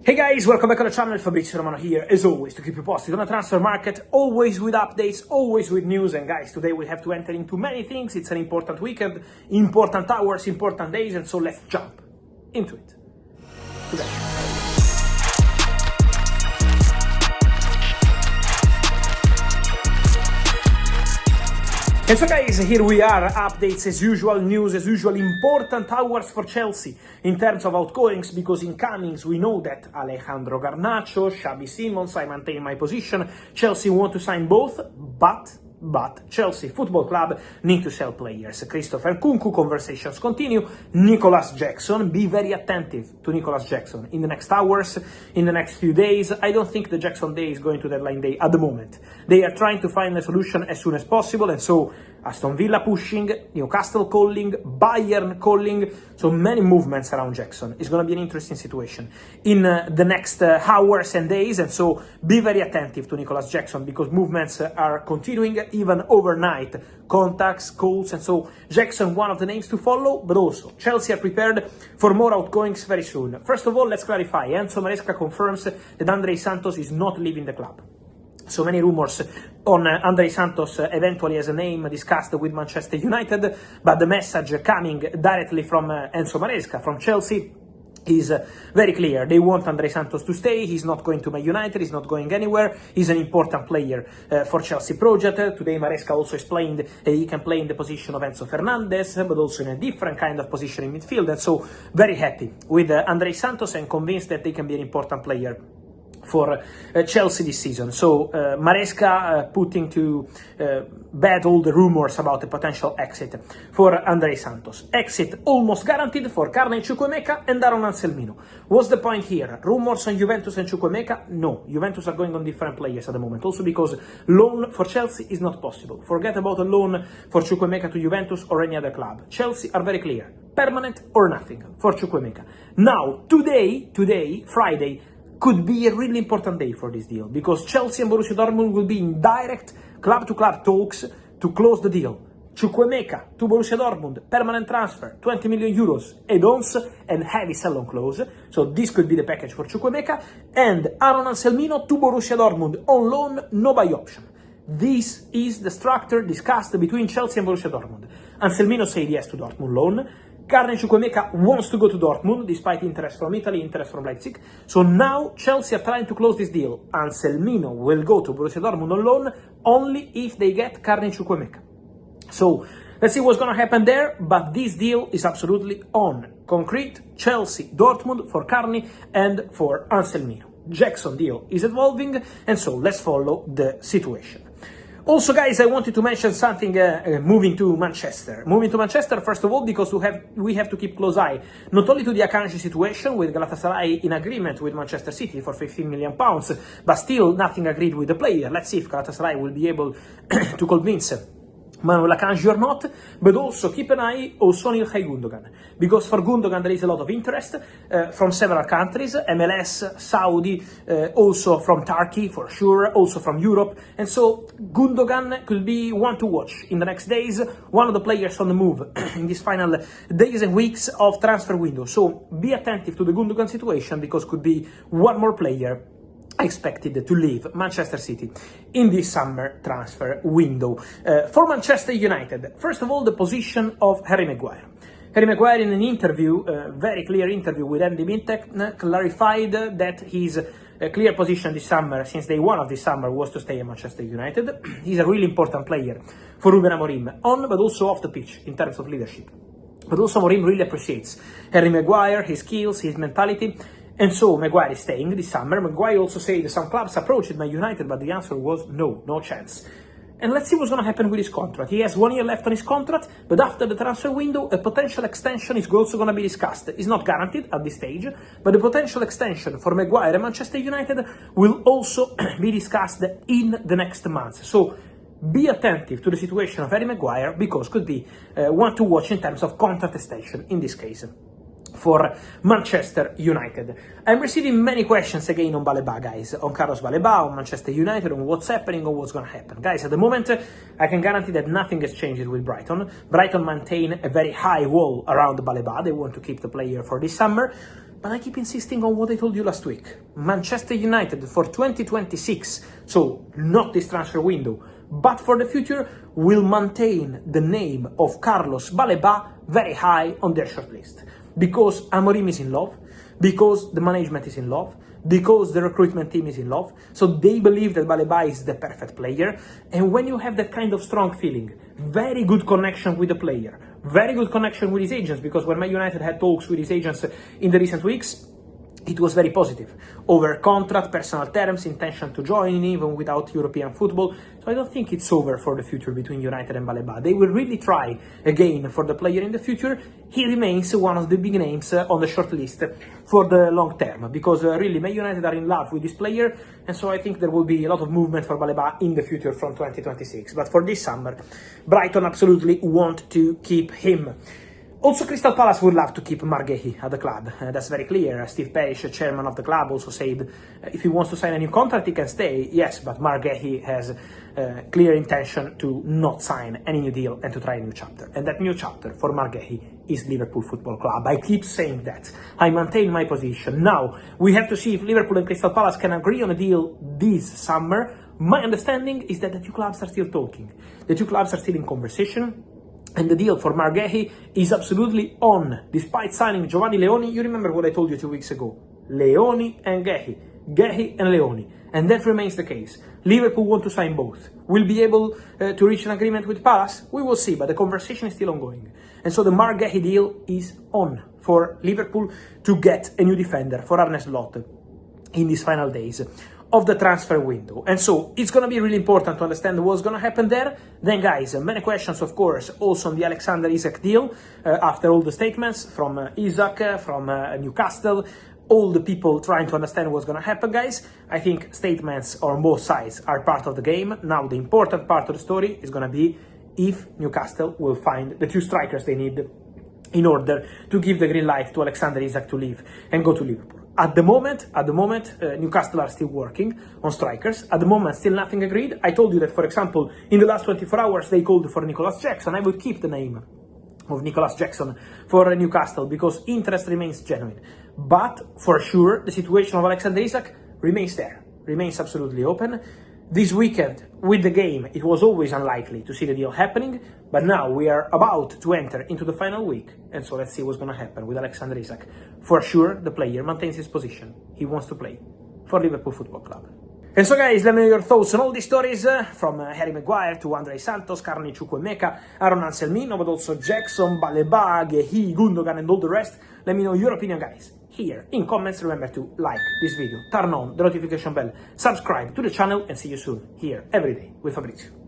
Hey guys, welcome back on the channel. Fabrizio Romano here, as always, to keep you posted on the transfer market, always with updates, always with news. And guys, today we have to enter into many things. It's an important weekend, important hours, important days, and so let's jump into it today. And so guys, here we are, updates as usual, news as usual, important hours for Chelsea in terms of outgoings, because incomings we know that Alejandro Garnacho, Xabi Simons, I maintain my position, Chelsea want to sign both, but Chelsea Football Club need to sell players. Christopher Nkunku, conversations continue. Nicholas Jackson, be very attentive to Nicholas Jackson in the next hours, in the next few days. I don't think the Jackson day is going to deadline day at the moment. They are trying to find a solution as soon as possible, and so Aston Villa pushing, Newcastle calling, Bayern calling, so many movements around Jackson. It's going to be an interesting situation in the next hours and days, and so be very attentive to Nicholas Jackson, because movements are continuing even overnight, contacts, calls, and so Jackson, one of the names to follow, but also Chelsea are prepared for more outgoings very soon. First of all, let's clarify, Enzo Maresca confirms that Andrey Santos is not leaving the club. So many rumors on Andrey Santos eventually as a name discussed with Manchester United, but the message coming directly from Enzo Maresca, from Chelsea, is very clear. They want Andrey Santos to stay. He's not going to Man United. He's not going anywhere. He's an important player for Chelsea project. Today Maresca also explained that he can play in the position of Enzo Fernandez, but also in a different kind of position in midfield. And so very happy with Andrey Santos and convinced that they can be an important player for Chelsea this season. So Maresca putting to bed all the rumors about the potential exit for Andrey Santos. Exit almost guaranteed for Carney and Aaron Anselmino. What's the point here? Rumors on Juventus and Chukwuemeka? No, Juventus are going on different players at the moment. Also because loan for Chelsea is not possible. Forget about a loan for Chukwuemeka to Juventus or any other club. Chelsea are very clear. Permanent or nothing for Chukwuemeka. Now, today, Friday, could be a really important day for this deal, because Chelsea and Borussia Dortmund will be in direct club-to-club talks to close the deal. Chukwuemeka to Borussia Dortmund, permanent transfer, 20 million euros, add-ons and heavy sell-on clause. So this could be the package for Chukwuemeka. And Aaron Anselmino to Borussia Dortmund, on loan, no buy option. This is the structure discussed between Chelsea and Borussia Dortmund. Anselmino said yes to Dortmund loan. Carney Chukwuemeka wants to go to Dortmund, despite interest from Italy, interest from Leipzig. So now Chelsea are trying to close this deal. Anselmino will go to Borussia Dortmund on loan only if they get Carney Chukwuemeka. So let's see what's going to happen there, but this deal is absolutely on. Concrete, Chelsea, Dortmund for Carney and for Anselmino. Jackson deal is evolving, and so let's follow the situation. Also, guys, I wanted to mention something moving to Manchester. Moving to Manchester, first of all, because we have to keep close eye not only to the Akanji situation, with Galatasaray in agreement with Manchester City for £15 million, but still nothing agreed with the player. Let's see if Galatasaray will be able to convince Manuel Akanji or not, but also keep an eye also on Ilkay Gundogan, because for Gundogan there is a lot of interest from several countries, MLS, Saudi, also from Turkey for sure, also from Europe, and so Gundogan could be one to watch in the next days, one of the players on the move in these final days and weeks of transfer window. So be attentive to the Gundogan situation, because could be one more player expected to leave Manchester City in this summer transfer window. For Manchester United, first of all, the position of Harry Maguire. Harry Maguire, in an interview, very clear interview with Andy Mintek, clarified that his clear position this summer, since day one of this summer, was to stay at Manchester United. He's a really important player for Ruben Amorim, on but also off the pitch in terms of leadership. But also Amorim really appreciates Harry Maguire, his skills, his mentality. And so Maguire is staying this summer. Maguire also said some clubs approached Man United, but the answer was no chance. And let's see what's going to happen with his contract. He has 1 year left on his contract, but after the transfer window, a potential extension is also going to be discussed. It's not guaranteed at this stage, but the potential extension for Maguire and Manchester United will also be discussed in the next months. So be attentive to the situation of Harry Maguire, because could be one to watch in terms of contract extension in this case for Manchester United. I'm receiving many questions again on Baleba, guys, on Carlos Baleba, on Manchester United, on what's happening, on what's going to happen. Guys, at the moment, I can guarantee that nothing has changed with Brighton. Brighton maintain a very high wall around Baleba. They want to keep the player for this summer. But I keep insisting on what I told you last week. Manchester United for 2026, so not this transfer window, but for the future, will maintain the name of Carlos Baleba very high on their shortlist. Because Amorim is in love, because the management is in love, because the recruitment team is in love, so they believe that Baleba is the perfect player. And when you have that kind of strong feeling, very good connection with the player, very good connection with his agents, because when Man United had talks with his agents in the recent weeks, it was very positive. Over contract, personal terms, intention to join even without European football. So I don't think it's over for the future between United and Baleba. They will really try again for the player in the future. He remains one of the big names on the short list for the long term, because really Man United are in love with this player, and so I think there will be a lot of movement for Baleba in the future from 2026. But for this summer, Brighton absolutely want to keep him. Also, Crystal Palace would love to keep Guehi at the club. That's very clear. Steve Parish, chairman of the club, also said if he wants to sign a new contract, he can stay. Yes, but Guehi has clear intention to not sign any new deal and to try a new chapter. And that new chapter for Guehi is Liverpool Football Club. I keep saying that. I maintain my position. Now, we have to see if Liverpool and Crystal Palace can agree on a deal this summer. My understanding is that the two clubs are still talking. The two clubs are still in conversation. And the deal for Guehi is absolutely on, despite signing Giovanni Leoni. You remember what I told you 2 weeks ago? Leoni and Guehi and Leoni. And that remains the case. Liverpool want to sign both. Will be able to reach an agreement with Palace? We will see, but the conversation is still ongoing. And so the Guehi deal is on for Liverpool to get a new defender for Arne Slot in these final days of the transfer window. And so it's going to be really important to understand what's going to happen there. Then, guys, many questions, of course, also on the Alexander Isak deal, after all the statements from Isak, from Newcastle, all the people trying to understand what's going to happen, guys. I think statements on both sides are part of the game. Now, the important part of the story is going to be if Newcastle will find the two strikers they need in order to give the green light to Alexander Isak to leave and go to Liverpool. At the moment, Newcastle are still working on strikers. At the moment, still nothing agreed. I told you that, for example, in the last 24 hours, they called for Nicholas Jackson. I would keep the name of Nicholas Jackson for Newcastle because interest remains genuine. But for sure, the situation of Alexander Isak remains there, remains absolutely open. This weekend, with the game, it was always unlikely to see the deal happening, but now we are about to enter into the final week, and so let's see what's going to happen with Alexander Isak. For sure, the player maintains his position. He wants to play for Liverpool Football Club. And so, guys, let me know your thoughts on all these stories, from Harry Maguire to Andrey Santos, Carney, Chukwuemeka, Aaron Anselmino, but also Jackson, Baleba, Guehi, Gundogan, and all the rest. Let me know your opinion, guys, here in comments. Remember to like this video, turn on the notification bell, subscribe to the channel, and see you soon here every day with Fabrizio.